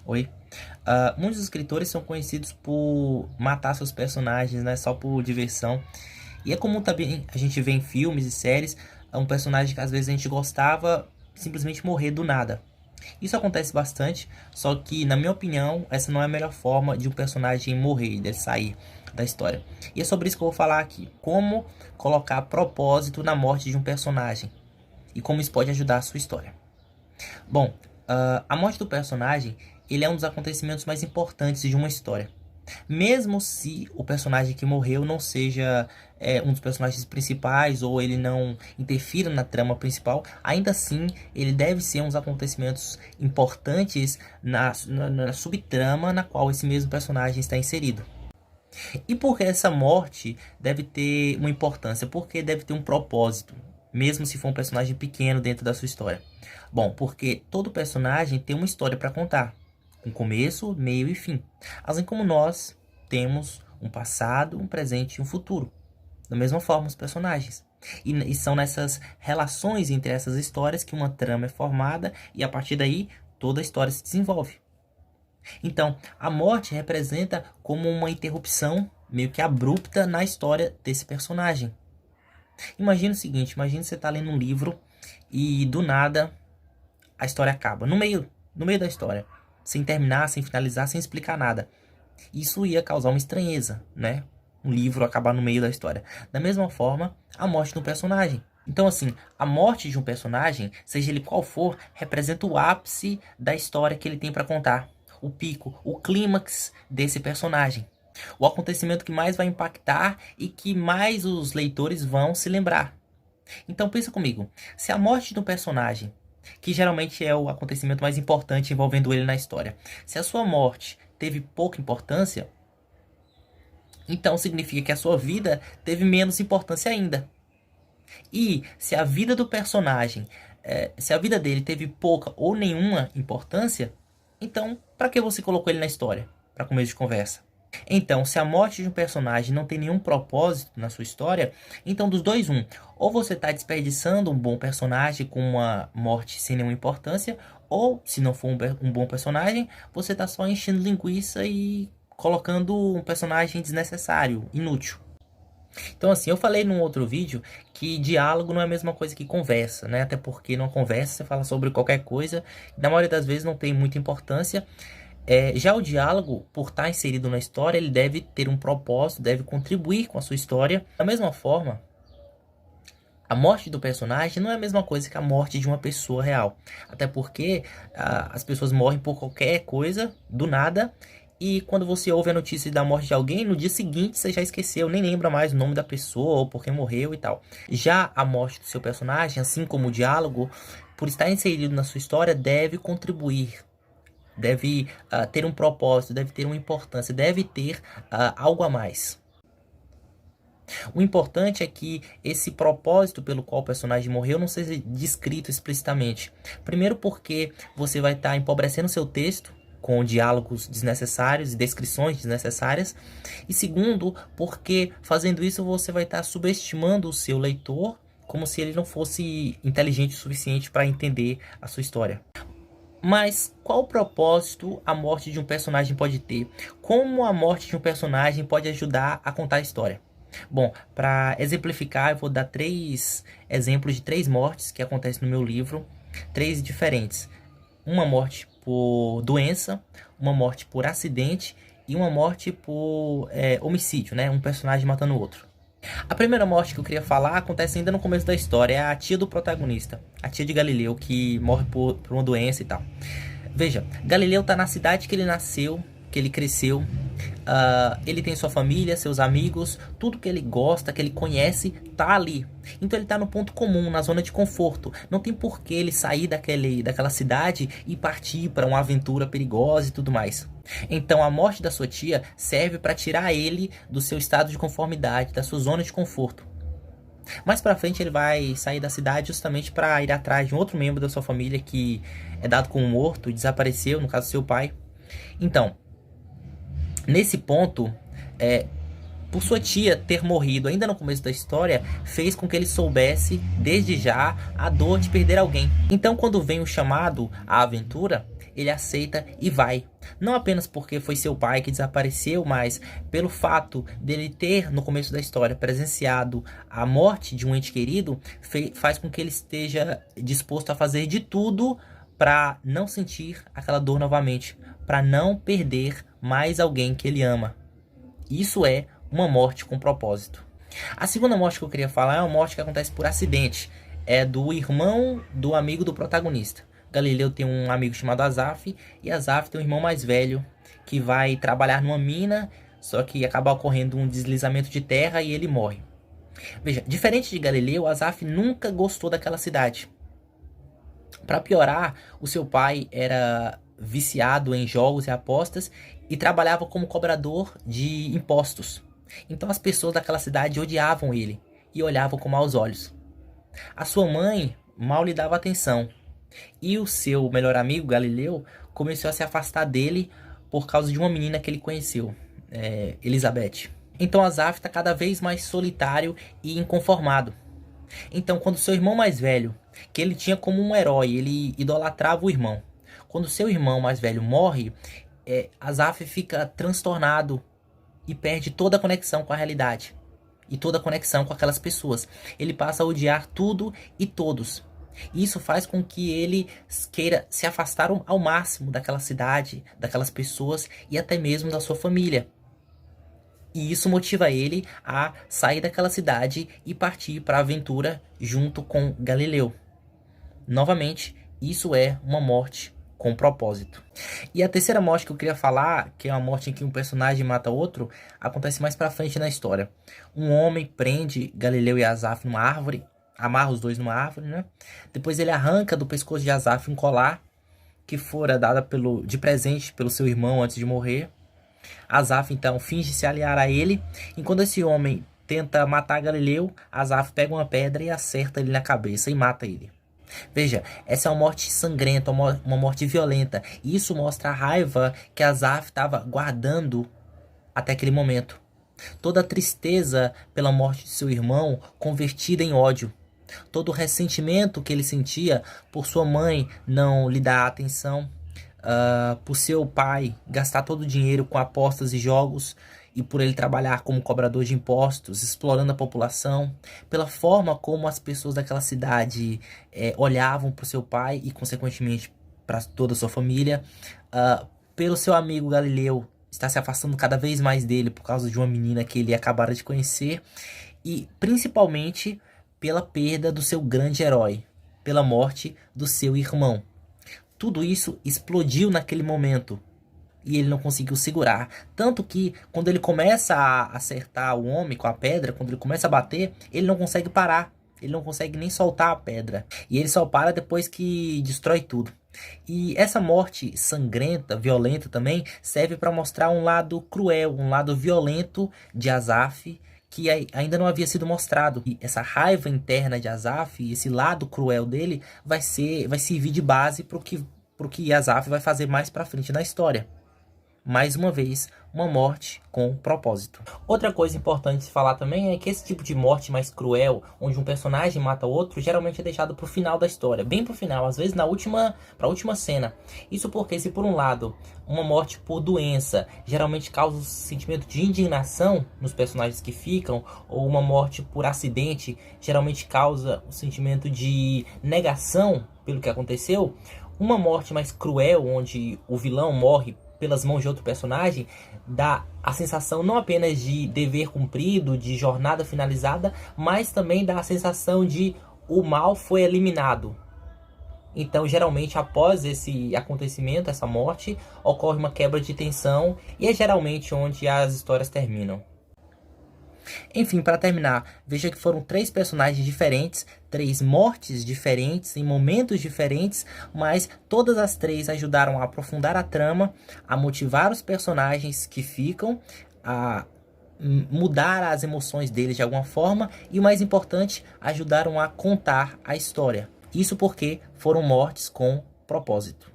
Oi. Muitos escritores são conhecidos por matar seus personagens, né, só por diversão. E é comum também a gente ver em filmes e séries um personagem que às vezes a gente gostava simplesmente morrer do nada. Isso acontece bastante, só que, na minha opinião, essa não é a melhor forma de um personagem morrer, dele sair da história. E é sobre isso que eu vou falar aqui. Como colocar propósito na morte de um personagem e como isso pode ajudar a sua história. Bom, a morte do personagem, ele é um dos acontecimentos mais importantes de uma história. Mesmo se o personagem que morreu não seja um dos personagens principais ou ele não interfira na trama principal, ainda assim ele deve ser um dos acontecimentos importantes na subtrama na qual esse mesmo personagem está inserido. E por que essa morte deve ter uma importância? Porque deve ter um propósito, mesmo se for um personagem pequeno dentro da sua história. Bom, porque todo personagem tem uma história para contar, um começo, meio e fim. Assim como nós temos um passado, um presente e um futuro. Da mesma forma, os personagens. E são nessas relações entre essas histórias que uma trama é formada e a partir daí toda a história se desenvolve. Então, a morte representa como uma interrupção meio que abrupta na história desse personagem. Imagina o seguinte, imagina você está lendo um livro e do nada a história acaba, no meio da história, sem terminar, sem finalizar, sem explicar nada. Isso ia causar uma estranheza, né? Um livro acabar no meio da história. Da mesma forma, a morte de um personagem. Então, assim, a morte de um personagem, seja ele qual for, representa o ápice da história que ele tem para contar. O pico, o clímax desse personagem. O acontecimento que mais vai impactar e que mais os leitores vão se lembrar. Então pensa comigo, se a morte de um personagem, que geralmente é o acontecimento mais importante envolvendo ele na história, se a sua morte teve pouca importância, então significa que a sua vida teve menos importância ainda. E se a vida do personagem, se a vida dele teve pouca ou nenhuma importância, então para que você colocou ele na história? Para começo de conversa. Então, se a morte de um personagem não tem nenhum propósito na sua história, então dos dois, um. Ou você está desperdiçando um bom personagem com uma morte sem nenhuma importância, ou, se não for um bom personagem, você está só enchendo linguiça e colocando um personagem desnecessário, inútil. Então, assim, eu falei num outro vídeo que diálogo não é a mesma coisa que conversa, né? Até porque numa conversa você fala sobre qualquer coisa, e na maioria das vezes não tem muita importância. Já o diálogo, por estar inserido na história, ele deve ter um propósito, deve contribuir com a sua história. Da mesma forma, a morte do personagem não é a mesma coisa que a morte de uma pessoa real. Até porque as pessoas morrem por qualquer coisa, do nada. E quando você ouve a notícia da morte de alguém, no dia seguinte você já esqueceu, nem lembra mais o nome da pessoa ou por que morreu e tal. Já a morte do seu personagem, assim como o diálogo, por estar inserido na sua história, deve contribuir. Deve ter um propósito, deve ter uma importância, deve ter algo a mais. O importante é que esse propósito pelo qual o personagem morreu não seja descrito explicitamente. Primeiro porque você vai estar empobrecendo seu texto com diálogos desnecessários e descrições desnecessárias. E segundo, porque fazendo isso você vai estar subestimando o seu leitor como se ele não fosse inteligente o suficiente para entender a sua história. Mas qual propósito a morte de um personagem pode ter? Como a morte de um personagem pode ajudar a contar a história? Bom, para exemplificar, eu vou dar 3 exemplos de 3 mortes que acontecem no meu livro, 3 diferentes. Uma morte por doença, uma morte por acidente e uma morte por homicídio, né? Um personagem matando o outro. A primeira morte que eu queria falar acontece ainda no começo da história. É a tia do protagonista, a tia de Galileu, que morre por uma doença e tal. Veja, Galileu tá na cidade que ele nasceu, que ele cresceu. Ele tem sua família, seus amigos, tudo que ele gosta, que ele conhece, tá ali. Então ele tá no ponto comum, na zona de conforto. Não tem por que ele sair daquela cidade e partir para uma aventura perigosa e tudo mais. Então a morte da sua tia serve para tirar ele do seu estado de conformidade, da sua zona de conforto. Mais pra frente ele vai sair da cidade justamente para ir atrás de um outro membro da sua família que é dado como morto e desapareceu, no caso seu pai. Então, nesse ponto, por sua tia ter morrido ainda no começo da história, fez com que ele soubesse, desde já, a dor de perder alguém. Então, quando vem o chamado à aventura, ele aceita e vai. Não apenas porque foi seu pai que desapareceu, mas pelo fato dele ter, no começo da história, presenciado a morte de um ente querido, faz com que ele esteja disposto a fazer de tudo para não sentir aquela dor novamente, para não perder mais alguém que ele ama. Isso é uma morte com propósito. A segunda morte que eu queria falar é uma morte que acontece por acidente. É do irmão do amigo do protagonista. Galileu tem um amigo chamado Asaf, e Asaf tem um irmão mais velho que vai trabalhar numa mina, só que acaba ocorrendo um deslizamento de terra e ele morre. Veja, diferente de Galileu, Asaf nunca gostou daquela cidade. Para piorar, o seu pai era viciado em jogos e apostas e trabalhava como cobrador de impostos. Então as pessoas daquela cidade odiavam ele e olhavam com maus olhos. A sua mãe mal lhe dava atenção. E o seu melhor amigo, Galileu, começou a se afastar dele por causa de uma menina que ele conheceu, Elizabeth. Então Asaf está cada vez mais solitário e inconformado. Então, quando seu irmão mais velho, que ele tinha como um herói, ele idolatrava o irmão. Quando seu irmão mais velho morre, Asaf fica transtornado e perde toda a conexão com a realidade. E toda a conexão com aquelas pessoas. Ele passa a odiar tudo e todos. E isso faz com que ele queira se afastar ao máximo daquela cidade, daquelas pessoas e até mesmo da sua família. E isso motiva ele a sair daquela cidade e partir para a aventura junto com Galileu. Novamente, isso é uma morte com propósito. E a terceira morte que eu queria falar, que é uma morte em que um personagem mata outro, acontece mais pra frente na história. Um homem prende Galileu e Asaf numa árvore, amarra os dois numa árvore, né? Depois ele arranca do pescoço de Asaf um colar que fora dada de presente pelo seu irmão antes de morrer. Asaf então finge se aliar a ele, enquanto esse homem tenta matar Galileu, Asaf pega uma pedra e acerta ele na cabeça e mata ele. Veja, essa é uma morte sangrenta, uma morte violenta. E isso mostra a raiva que Asaf estava guardando até aquele momento. Toda a tristeza pela morte de seu irmão convertida em ódio. Todo o ressentimento que ele sentia por sua mãe não lhe dar atenção. Por seu pai gastar todo o dinheiro com apostas e jogos. E por ele trabalhar como cobrador de impostos, explorando a população, pela forma como as pessoas daquela cidade olhavam para o seu pai e, consequentemente, para toda a sua família, pelo seu amigo Galileu estar se afastando cada vez mais dele por causa de uma menina que ele acabara de conhecer, e principalmente pela perda do seu grande herói, pela morte do seu irmão. Tudo isso explodiu naquele momento. E ele não conseguiu segurar. Tanto que quando ele começa a acertar o homem com a pedra, quando ele começa a bater, ele não consegue parar. Ele não consegue nem soltar a pedra. E ele só para depois que destrói tudo. E essa morte sangrenta, violenta também, serve para mostrar um lado cruel, um lado violento de Asaf, que ainda não havia sido mostrado. E essa raiva interna de Asaf, esse lado cruel dele, vai servir de base para o que Asaf vai fazer mais para frente na história. Mais uma vez, uma morte com propósito. Outra coisa importante de se falar também é que esse tipo de morte mais cruel, onde um personagem mata outro, geralmente é deixado pro final da história, bem pro final, às vezes pra última cena. Isso porque, se por um lado, uma morte por doença geralmente causa um sentimento de indignação nos personagens que ficam, ou uma morte por acidente geralmente causa um sentimento de negação pelo que aconteceu, uma morte mais cruel, onde o vilão morre pelas mãos de outro personagem, dá a sensação não apenas de dever cumprido, de jornada finalizada, mas também dá a sensação de o mal foi eliminado. Então, geralmente, após esse acontecimento, essa morte, ocorre uma quebra de tensão e é geralmente onde as histórias terminam. Enfim, para terminar, veja que foram 3 personagens diferentes, 3 mortes diferentes, em momentos diferentes, mas todas as 3 ajudaram a aprofundar a trama, a motivar os personagens que ficam, a mudar as emoções deles de alguma forma e, o mais importante, ajudaram a contar a história. Isso porque foram mortes com propósito.